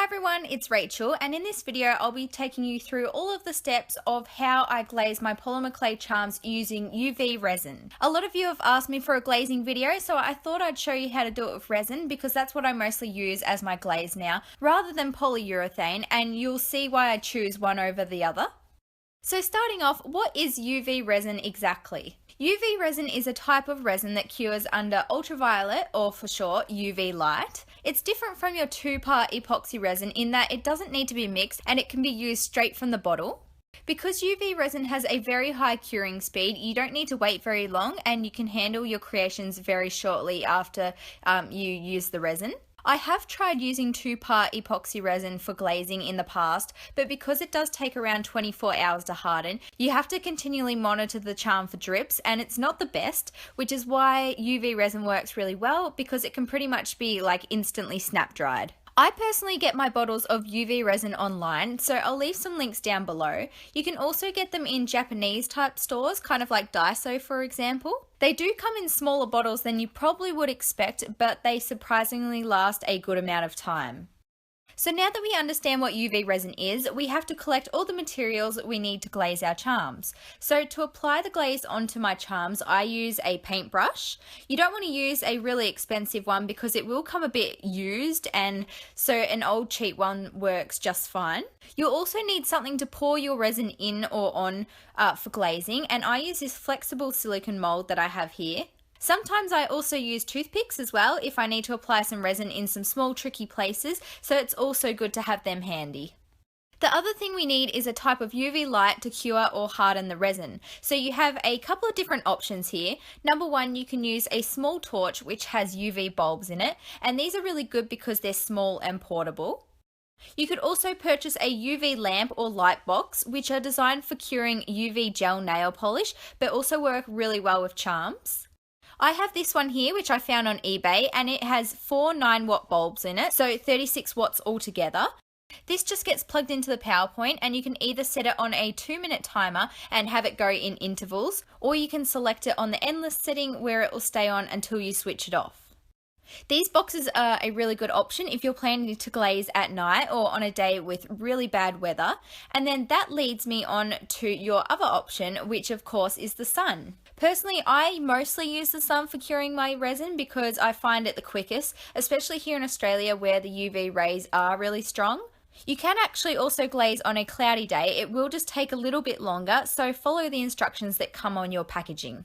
Hi everyone, it's Rachel, and in this video I'll be taking you through all of the steps of how I glaze my polymer clay charms using UV resin. A lot of you have asked me for a glazing video, so I thought I'd show you how to do it with resin because that's what I mostly use as my glaze now, rather than polyurethane, and you'll see why I choose one over the other. So starting off, what is UV resin exactly? UV resin is a type of resin that cures under ultraviolet, or for short, UV light. It's different from your two-part epoxy resin in that it doesn't need to be mixed and it can be used straight from the bottle. Because UV resin has a very high curing speed, you don't need to wait very long and you can handle your creations very shortly after you use the resin. I have tried using two-part epoxy resin for glazing in the past, but because it does take around 24 hours to harden, you have to continually monitor the charm for drips, and it's not the best, which is why UV resin works really well because it can pretty much be like instantly snap dried. I personally get my bottles of UV resin online, so I'll leave some links down below. You can also get them in Japanese type stores, kind of like Daiso for example. They do come in smaller bottles than you probably would expect, but they surprisingly last a good amount of time. So now that we understand what UV resin is, we have to collect all the materials we need to glaze our charms. So to apply the glaze onto my charms, I use a paintbrush. You don't want to use a really expensive one because it will come a bit used, and so an old cheap one works just fine. You'll also need something to pour your resin in or on for glazing, and I use this flexible silicone mold that I have here. Sometimes I also use toothpicks as well if I need to apply some resin in some small tricky places, so it's also good to have them handy. The other thing we need is a type of UV light to cure or harden the resin. So you have a couple of different options here. Number one, you can use a small torch which has UV bulbs in it, and these are really good because they're small and portable. You could also purchase a UV lamp or light box, which are designed for curing UV gel nail polish, but also work really well with charms. I have this one here which I found on eBay, and it has 4 9-watt bulbs in it, so 36 watts altogether. This just gets plugged into the power point, and you can either set it on a 2-minute timer and have it go in intervals, or you can select it on the endless setting where it will stay on until you switch it off. These boxes are a really good option if you're planning to glaze at night or on a day with really bad weather. And then that leads me on to your other option, which of course is the sun. Personally, I mostly use the sun for curing my resin because I find it the quickest, especially here in Australia where the UV rays are really strong. You can actually also glaze on a cloudy day. It will just take a little bit longer, so follow the instructions that come on your packaging.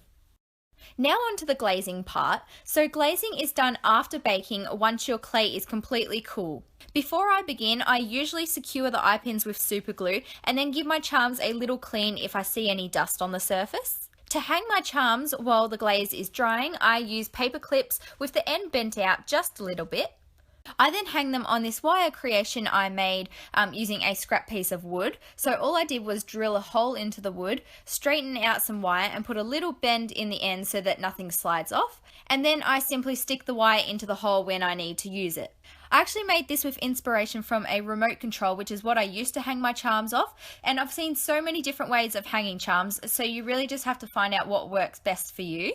Now on to the glazing part. So glazing is done after baking once your clay is completely cool. Before I begin, I usually secure the eye pins with super glue and then give my charms a little clean if I see any dust on the surface. To hang my charms while the glaze is drying, I use paper clips with the end bent out just a little bit. I then hang them on this wire creation I made using a scrap piece of wood. So all I did was drill a hole into the wood, straighten out some wire and put a little bend in the end so that nothing slides off. And then I simply stick the wire into the hole when I need to use it. I actually made this with inspiration from a remote control, which is what I used to hang my charms off. And I've seen so many different ways of hanging charms, so you really just have to find out what works best for you.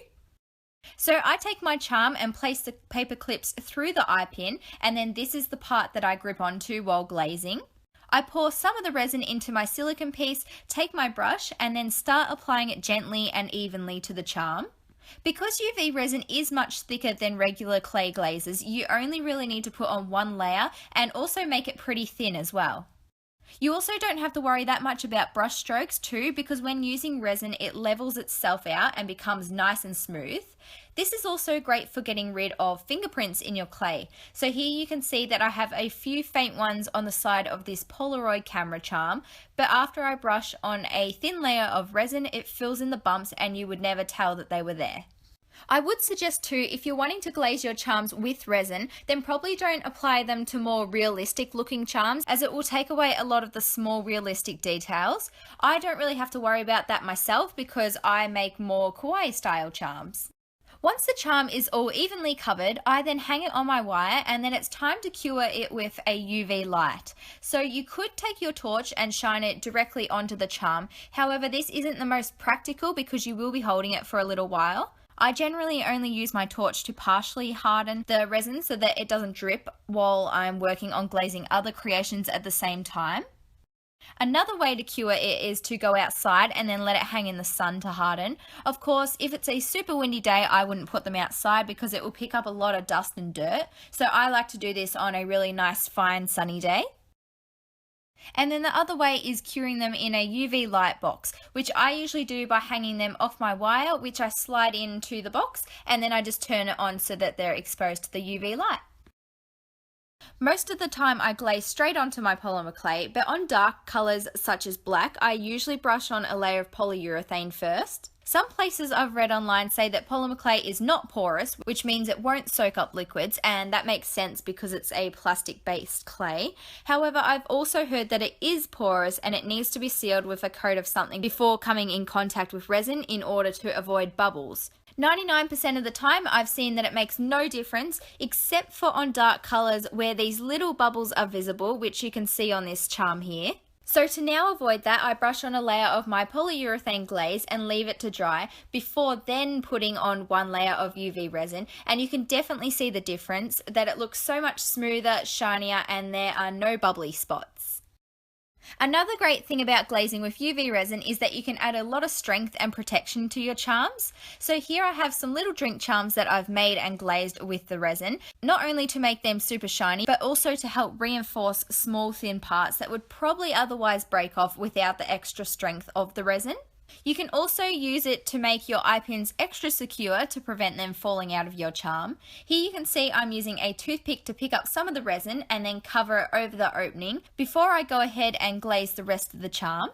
So I take my charm and place the paper clips through the eye pin, and then this is the part that I grip onto while glazing. I pour some of the resin into my silicone piece, take my brush, and then start applying it gently and evenly to the charm. Because UV resin is much thicker than regular clay glazes, you only really need to put on one layer and also make it pretty thin as well. You also don't have to worry that much about brush strokes too, because when using resin it levels itself out and becomes nice and smooth. This is also great for getting rid of fingerprints in your clay. So here you can see that I have a few faint ones on the side of this Polaroid camera charm, but after I brush on a thin layer of resin it fills in the bumps and you would never tell that they were there. I would suggest too, if you're wanting to glaze your charms with resin, then probably don't apply them to more realistic looking charms, as it will take away a lot of the small realistic details. I don't really have to worry about that myself because I make more kawaii style charms. Once the charm is all evenly covered, I then hang it on my wire, and then it's time to cure it with a UV light. So you could take your torch and shine it directly onto the charm. However, this isn't the most practical because you will be holding it for a little while. I generally only use my torch to partially harden the resin so that it doesn't drip while I'm working on glazing other creations at the same time. Another way to cure it is to go outside and then let it hang in the sun to harden. Of course, if it's a super windy day, I wouldn't put them outside because it will pick up a lot of dust and dirt. So I like to do this on a really nice, fine, sunny day. And then the other way is curing them in a UV light box, which I usually do by hanging them off my wire, which I slide into the box, and then I just turn it on so that they're exposed to the UV light. Most of the time I glaze straight onto my polymer clay, but on dark colours such as black, I usually brush on a layer of polyurethane first. Some places I've read online say that polymer clay is not porous, which means it won't soak up liquids, and that makes sense because it's a plastic-based clay. However, I've also heard that it is porous and it needs to be sealed with a coat of something before coming in contact with resin in order to avoid bubbles. 99% of the time I've seen that it makes no difference except for on dark colours where these little bubbles are visible, which you can see on this charm here. So to now avoid that, I brush on a layer of my polyurethane glaze and leave it to dry before then putting on one layer of UV resin, and you can definitely see the difference, that it looks so much smoother, shinier, and there are no bubbly spots. Another great thing about glazing with UV resin is that you can add a lot of strength and protection to your charms. So here I have some little drink charms that I've made and glazed with the resin, not only to make them super shiny, but also to help reinforce small thin parts that would probably otherwise break off without the extra strength of the resin. You can also use it to make your eye pins extra secure to prevent them falling out of your charm. Here you can see I'm using a toothpick to pick up some of the resin and then cover it over the opening before I go ahead and glaze the rest of the charm.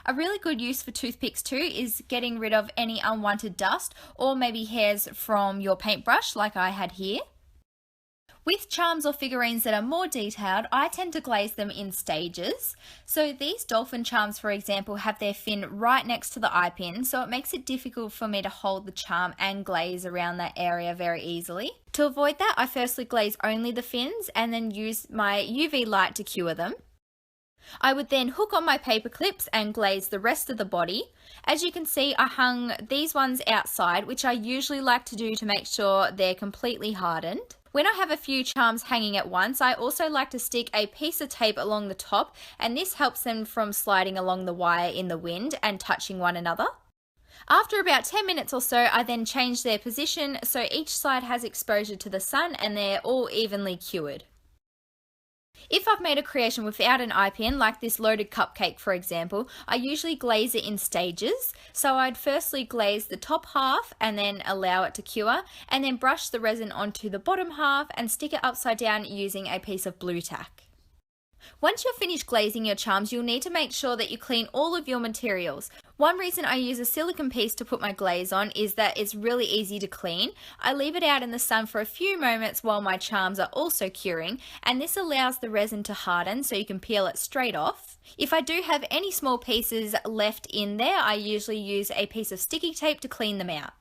A really good use for toothpicks too is getting rid of any unwanted dust or maybe hairs from your paintbrush like I had here. With charms or figurines that are more detailed, I tend to glaze them in stages. So these dolphin charms, for example, have their fin right next to the eye pin, so it makes it difficult for me to hold the charm and glaze around that area very easily. To avoid that, I firstly glaze only the fins and then use my UV light to cure them. I would then hook on my paper clips and glaze the rest of the body. As you can see, I hung these ones outside, which I usually like to do to make sure they're completely hardened. When I have a few charms hanging at once, I also like to stick a piece of tape along the top, and this helps them from sliding along the wire in the wind and touching one another. After about 10 minutes or so, I then change their position so each side has exposure to the sun and they're all evenly cured. If I've made a creation without an eye pin, like this loaded cupcake for example, I usually glaze it in stages. So I'd firstly glaze the top half and then allow it to cure, and then brush the resin onto the bottom half and stick it upside down using a piece of blue tack. Once you're finished glazing your charms, you'll need to make sure that you clean all of your materials. One reason I use a silicone piece to put my glaze on is that it's really easy to clean. I leave it out in the sun for a few moments while my charms are also curing, and this allows the resin to harden so you can peel it straight off. If I do have any small pieces left in there, I usually use a piece of sticky tape to clean them out.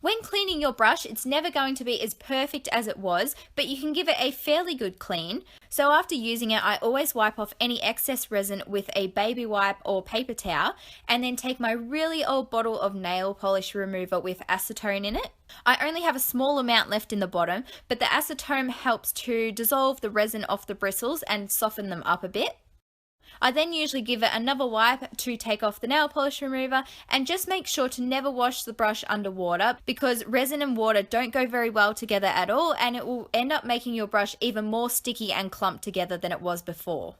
When cleaning your brush, it's never going to be as perfect as it was, but you can give it a fairly good clean. So after using it, I always wipe off any excess resin with a baby wipe or paper towel, and then take my really old bottle of nail polish remover with acetone in it. I only have a small amount left in the bottom, but the acetone helps to dissolve the resin off the bristles and soften them up a bit. I then usually give it another wipe to take off the nail polish remover, and just make sure to never wash the brush underwater because resin and water don't go very well together at all, and it will end up making your brush even more sticky and clumped together than it was before.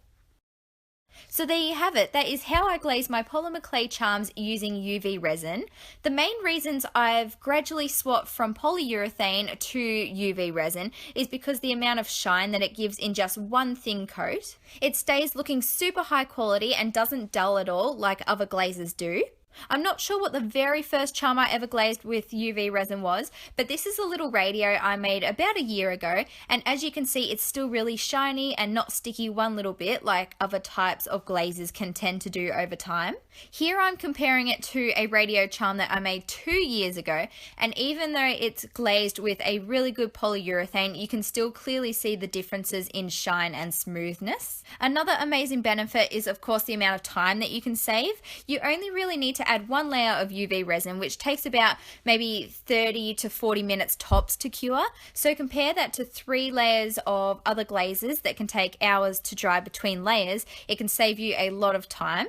So there you have it. That is how I glaze my polymer clay charms using UV resin. The main reasons I've gradually swapped from polyurethane to UV resin is because the amount of shine that it gives in just one thin coat. It stays looking super high quality and doesn't dull at all like other glazes do. I'm not sure what the very first charm I ever glazed with UV resin was, but this is a little radio I made about a year ago, and as you can see it's still really shiny and not sticky one little bit like other types of glazes can tend to do over time. Here I'm comparing it to a radio charm that I made 2 years ago, and even though it's glazed with a really good polyurethane, you can still clearly see the differences in shine and smoothness. Another amazing benefit is of course the amount of time that you can save. You only really need to to add 1 layer of UV resin, which takes about maybe 30 to 40 minutes tops to cure. So compare that to 3 layers of other glazes that can take hours to dry between layers. It can save you a lot of time.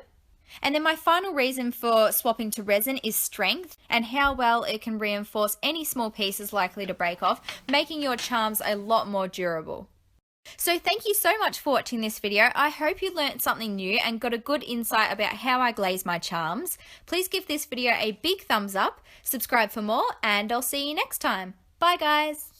And then my final reason for swapping to resin is strength and how well it can reinforce any small pieces likely to break off, making your charms a lot more durable. So thank you so much for watching this video. I hope you learned something new and got a good insight about how I glaze my charms. Please give this video a big thumbs up, subscribe for more, and I'll see you next time. Bye guys!